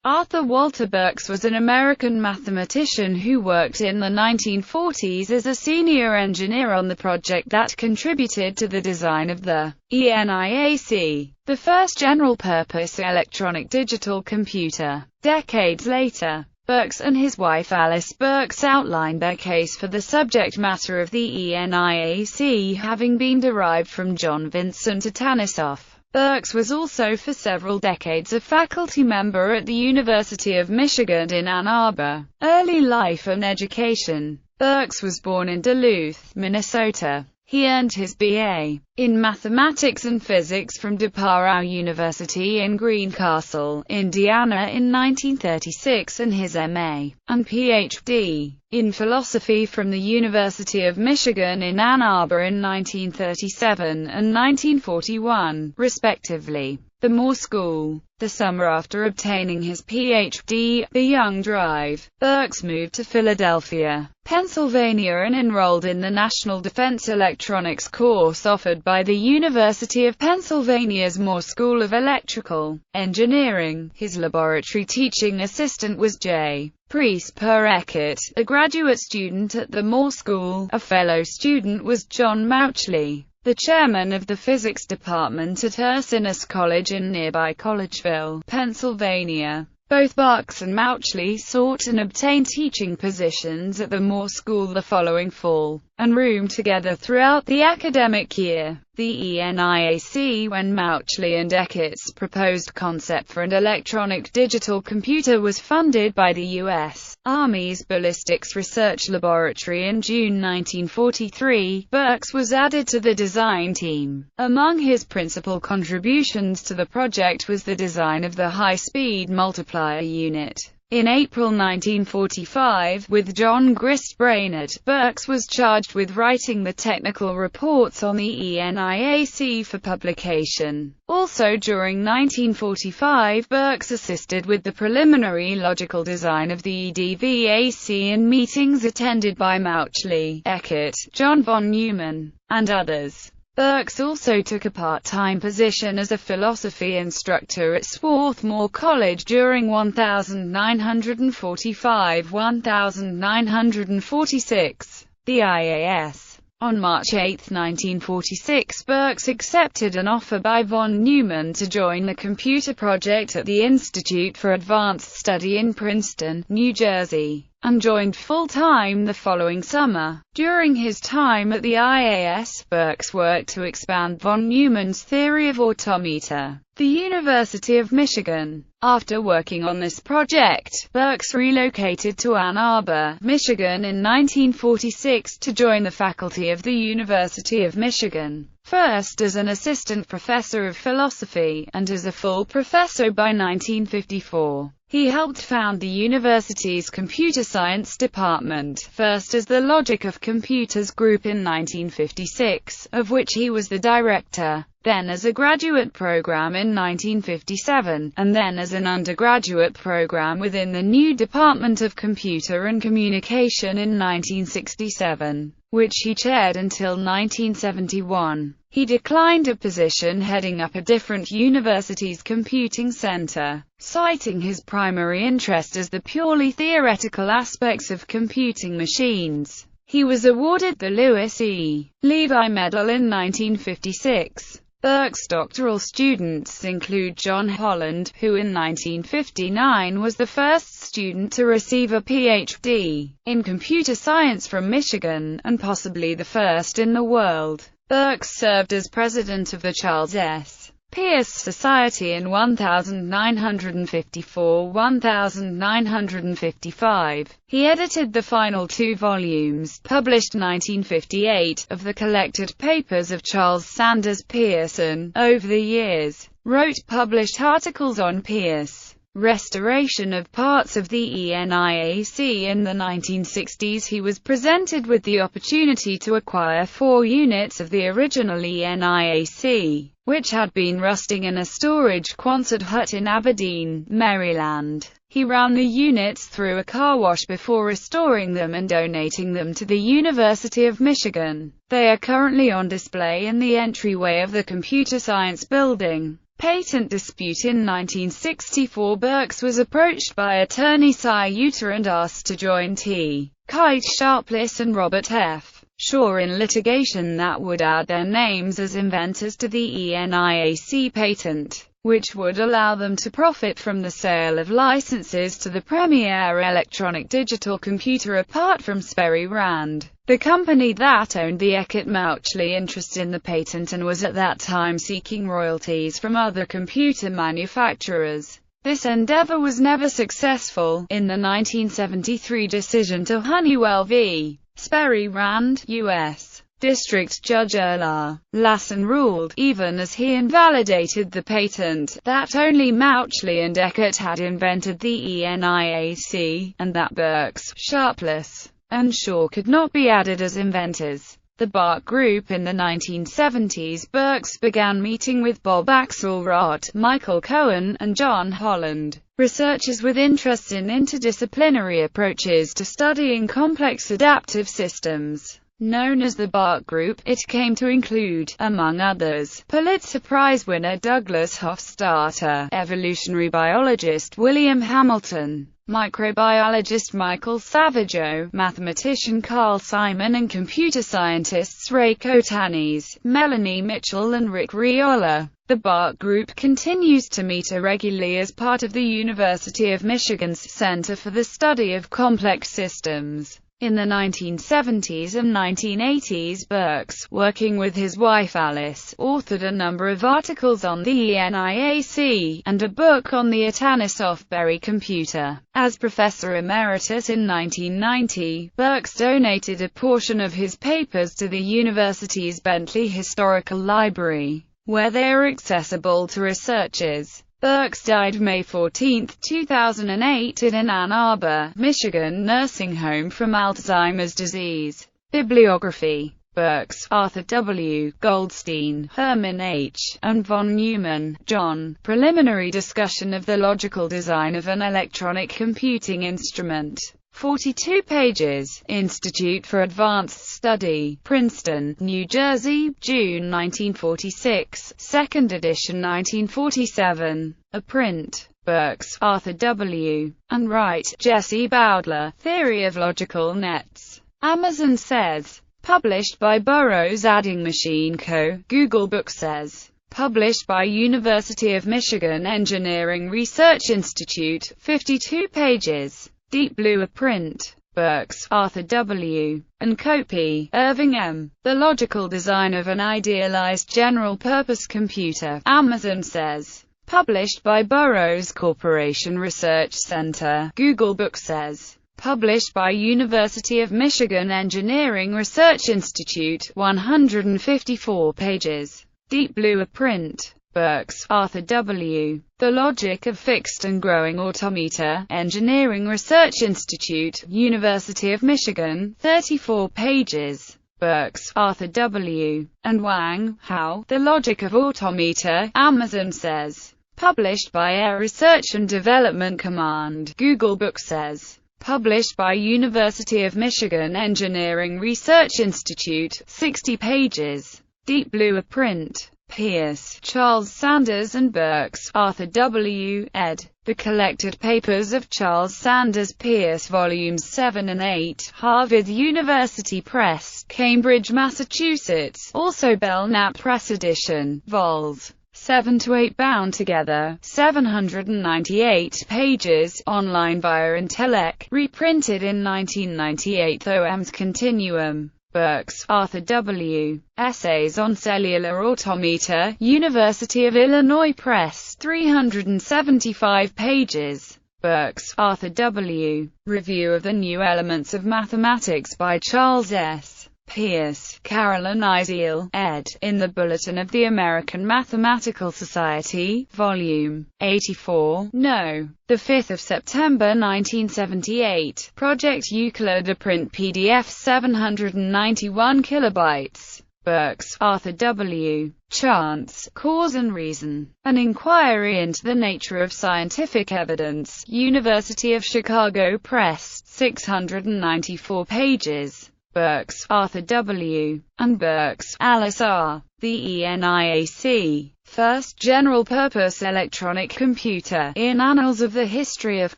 Arthur Walter Burks was an American mathematician who worked in the 1940s as a senior engineer on the project that contributed to the design of the ENIAC, the first general-purpose electronic digital computer. Decades later, Burks and his wife Alice Burks outlined their case for the subject matter of the ENIAC having been derived from John Vincent Atanasoff. Burks was also for several decades a faculty member at the University of Michigan in Ann Arbor. Early life and education. Burks was born in Duluth, Minnesota. He earned his B.A. in mathematics and physics from DePauw University in Greencastle, Indiana in 1936 and his M.A. and Ph.D. in philosophy from the University of Michigan in Ann Arbor in 1937 and 1941, respectively. The Moore School. The summer after obtaining his Ph.D., the young derived, Burks moved to Philadelphia, Pennsylvania and enrolled in the National Defense Electronics course offered by the University of Pennsylvania's Moore School of Electrical Engineering. His laboratory teaching assistant was J. Priest Per Eckert, a graduate student at the Moore School. A fellow student was John Mauchly, the chairman of the physics department at Ursinus College in nearby Collegeville, Pennsylvania. Both Burks and Mauchly sought and obtained teaching positions at the Moore School the following fall, and roomed together throughout the academic year. The ENIAC, when Mauchly and Eckert's proposed concept for an electronic digital computer was funded by the U.S. Army's Ballistics Research Laboratory in June 1943, Burks was added to the design team. Among his principal contributions to the project was the design of the high-speed multiplier unit. In April 1945, with John Grist Brainerd, Burks was charged with writing the technical reports on the ENIAC for publication. Also during 1945, Burks assisted with the preliminary logical design of the EDVAC in meetings attended by Mauchly, Eckert, John von Neumann, and others. Burks also took a part-time position as a philosophy instructor at Swarthmore College during 1945–1946. The IAS. On March 8, 1946, Burks accepted an offer by von Neumann to join the computer project at the Institute for Advanced Study in Princeton, New Jersey, and joined full-time the following summer. During his time at the IAS, Burks worked to expand von Neumann's theory of automata. The University of Michigan. After working on this project, Burks relocated to Ann Arbor, Michigan in 1946 to join the faculty of the University of Michigan, first as an assistant professor of philosophy, and as a full professor by 1954. He helped found the university's computer science department, first as the Logic of Computers group in 1956, of which he was the director, then as a graduate program in 1957, and then as an undergraduate program within the new Department of Computer and Communication in 1967, which he chaired until 1971. He declined a position heading up a different university's computing center, citing his primary interest as the purely theoretical aspects of computing machines. He was awarded the Lewis E. Levi Medal in 1956. Burks' doctoral students include John Holland, who in 1959 was the first student to receive a Ph.D. in computer science from Michigan, and possibly the first in the world. Burks served as president of the Charles S. Pierce Society in 1954–1955. He edited the final 2 volumes, published 1958, of the collected papers of Charles Sanders Pearson. Over the years, wrote published articles on Pierce. Restoration of parts of the ENIAC. In the 1960s he was presented with the opportunity to acquire 4 units of the original ENIAC, which had been rusting in a storage Quonset hut in Aberdeen, Maryland. He ran the units through a car wash before restoring them and donating them to the University of Michigan. They are currently on display in the entryway of the Computer Science Building. patent dispute. In 1964, Burks was approached by attorney Cy Uter and asked to join T. Kite Sharpless and Robert F. Shaw in litigation that would add their names as inventors to the ENIAC patent, which would allow them to profit from the sale of licenses to the premier electronic digital computer apart from Sperry Rand, the company that owned the Eckert-Mauchly interest in the patent and was at that time seeking royalties from other computer manufacturers. This endeavor was never successful. In the 1973 decision to Honeywell v. Sperry Rand, U.S. District Judge Erla Lassen ruled, even as he invalidated the patent, that only Mauchly and Eckert had invented the ENIAC, and that Burks, Sharpless, and Shaw could not be added as inventors. The Bach Group. In the 1970s, Burks began meeting with Bob Axelrod, Michael Cohen, and John Holland, researchers with interests in interdisciplinary approaches to studying complex adaptive systems. Known as the Bach Group, it came to include, among others, Pulitzer Prize winner Douglas Hofstadter, evolutionary biologist William Hamilton, microbiologist Michael Savageau, mathematician Carl Simon, and computer scientists Ray Kotanis, Melanie Mitchell, and Rick Riola. The Bach Group continues to meet irregularly as part of the University of Michigan's Center for the Study of Complex Systems. In the 1970s and 1980s, Burks, working with his wife Alice, authored a number of articles on the ENIAC, and a book on the Atanasoff Berry computer. As professor emeritus in 1990, Burks donated a portion of his papers to the university's Bentley Historical Library, where they are accessible to researchers. Burks died May 14, 2008 in an Ann Arbor, Michigan nursing home from Alzheimer's disease. Bibliography: Burks, Arthur W., Goldstein, Herman H., and von Neumann, John. Preliminary discussion of the logical design of an electronic computing instrument. 42 pages. Institute for Advanced Study, Princeton, New Jersey, June 1946, 2nd edition 1947. A print. Burks, Arthur W., and Wright, Jesse Bowdler, Theory of Logical Nets. Amazon says. Published by Burroughs Adding Machine Co., Google Books says. Published by University of Michigan Engineering Research Institute, 52 pages. Deep Blue. A print. Burks, Arthur W., and Copy, Irving M. The Logical Design of an Idealized General-Purpose Computer. Amazon says. Published by Burroughs Corporation Research Center. Google Books says. Published by University of Michigan Engineering Research Institute, 154 pages. Deep Blue. A print. Burks, Arthur W., The Logic of Fixed and Growing Automata, Engineering Research Institute, University of Michigan, 34 pages. Burks, Arthur W., and Wang, Hao, The Logic of Automata, Amazon says. Published by Air Research and Development Command, Google Books says. Published by University of Michigan Engineering Research Institute, 60 pages. Deep Blue. A print. Pierce, Charles Sanders and Burks, Arthur W., ed. The Collected Papers of Charles Sanders Peirce Volumes 7 and 8, Harvard University Press, Cambridge, Massachusetts, also Belknap Press edition, vols. 7 to 8 bound together, 798 pages, online via Intelec, reprinted in 1998. OM's Continuum. Burks, Arthur W., Essays on Cellular Automata, University of Illinois Press, 375 pages. Burks, Arthur W., Review of the New Elements of Mathematics by Charles S. Peirce, Carolyn Isiel, ed., in the Bulletin of the American Mathematical Society, Volume 84, No. 5 September 1978. Project Euclid. A print PDF 791 kilobytes. Burks, Arthur W., Chance, Cause and Reason. An Inquiry into the Nature of Scientific Evidence, University of Chicago Press, 694 pages. Burks, Arthur W., and Burks, Alice R. The ENIAC, first general-purpose electronic computer, in Annals of the History of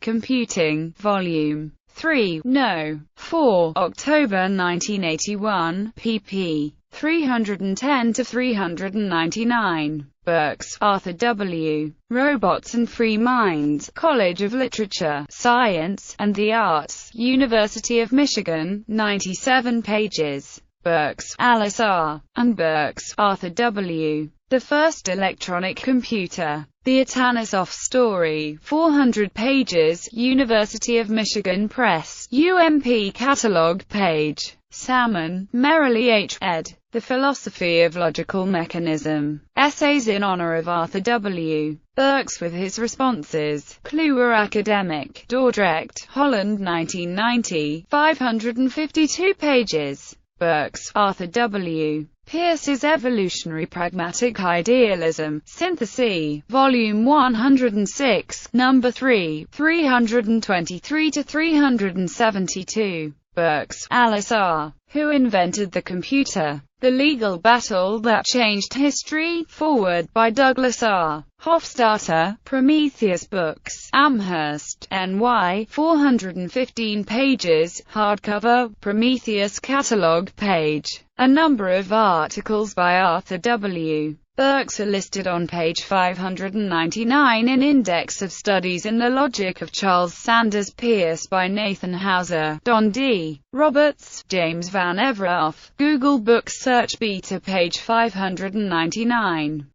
Computing, Volume 3, No. 4, October 1981, pp. 310-399. Burks, Arthur W. Robots and Free Minds, College of Literature, Science, and the Arts, University of Michigan, 97 pages. Burks, Alice R. and Burks, Arthur W. The First Electronic Computer. The Atanasoff Story, 400 pages, University of Michigan Press, UMP Catalog page. Salmon, Merrily H. ed. The Philosophy of Logical Mechanism. Essays in honor of Arthur W. Burks with his responses. Kluwer Academic. Dordrecht, Holland 1990, 552 pages. Burks, Arthur W. Peirce's Evolutionary Pragmatic Idealism, Synthesis, Volume 106, Number 3, 323-372. Burks, Alice R. Who Invented the Computer? The Legal Battle That Changed History, Forward by Douglas R. Hofstadter, Prometheus Books, Amherst, NY, 415 pages, hardcover, Prometheus Catalog page. A number of articles by Arthur W. Burks are listed on page 599 in Index of Studies in the Logic of Charles Sanders Peirce by Nathan Hauser, Don D. Roberts, James Van Everoff, Google Books Search Beta page 599.